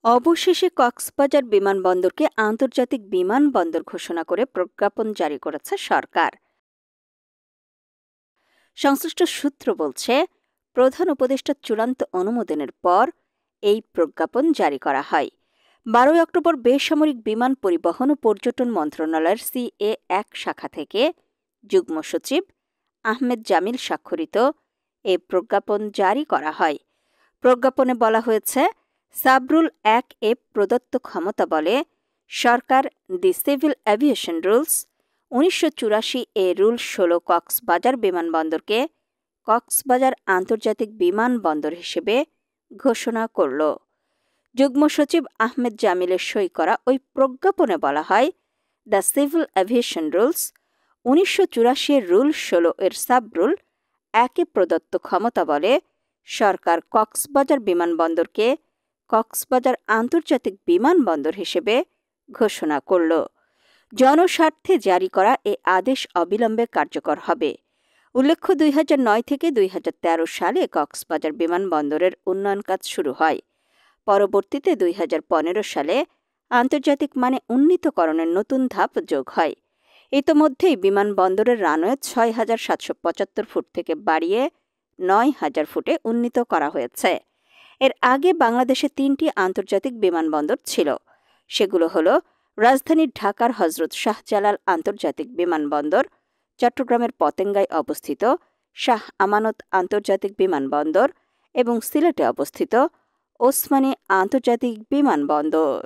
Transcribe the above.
অবশেষে কক্সবাজার বিমানবন্দরকে আন্তর্জাতিক বিমানবন্দর ঘোষণা করে প্রজ্ঞাপন জারি করেছে সরকার। সংশ্লিষ্ট সূত্র বলছে, প্রধান উপদেষ্টার চূড়ান্ত অনুমোদনের পর এই প্রজ্ঞাপন জারি করা হয়। 12 অক্টোবর বেসামরিক বিমান পরিবহন ও পর্যটন মন্ত্রণালয়ের CA-1 শাখা থেকে যুগ্ম সচিব আহমেদ জামিল স্বাক্ষরিত এ প্রজ্ঞাপন জারি করা হয়। প্রজ্ঞাপনে বলা হয়েছে, সাবরুল 1-এ প্রদত্ত ক্ষমতা বলে সরকার the civil aviation rules 1984 rule 16 Cox's Bazar বিমানবন্দরকে কক্সবাজার আন্তর্জাতিক বিমানবন্দর হিসেবে ঘোষণা করল। যুগ্ম সচিব আহমেদ জামিলের সই করা ওই প্রজ্ঞাপনে বলা হয়, the civil aviation rules 1984 rule 16 subrule 1-এ প্রদত্ত ক্ষমতা বলে সরকার কক্সবাজার বিমানবন্দরকে কক্সবাজার আন্তর্জাতিক বিমানবন্দর হিসেবে ঘোষণা করল। জনস্বার্থে জারি করা এ আদেশ অবিলম্বে কার্যকর হবে। উল্লেখ্য, 2009 থেকে 2013 সালে কক্সবাজার বিমানবন্দরের উন্নয়ন কাজ শুরু হয়। পরবর্তীতে 2015 সালে আন্তর্জাতিক মানে উন্নীতকরণের নতুন ধাপ যোগ হয়। ইতোমধ্যেই বিমানবন্দরের রানওয়ে 6,775 ফুট থেকে বাড়িয়ে 9,000 ফুটে উন্নীত করা হয়েছে। এর আগে বাংলাদেশে 3টি আন্তর্জাতিক বিমানবন্দর ছিল। সেগুলো হল রাজধানী ঢাকার হজরত শাহজালাল আন্তর্জাতিক বিমানবন্দর, চট্টগ্রামের পতেঙ্গায় অবস্থিত শাহ আমানত আন্তর্জাতিক বিমানবন্দর এবং সিলেটে অবস্থিত ওসমানী আন্তর্জাতিক বিমানবন্দর।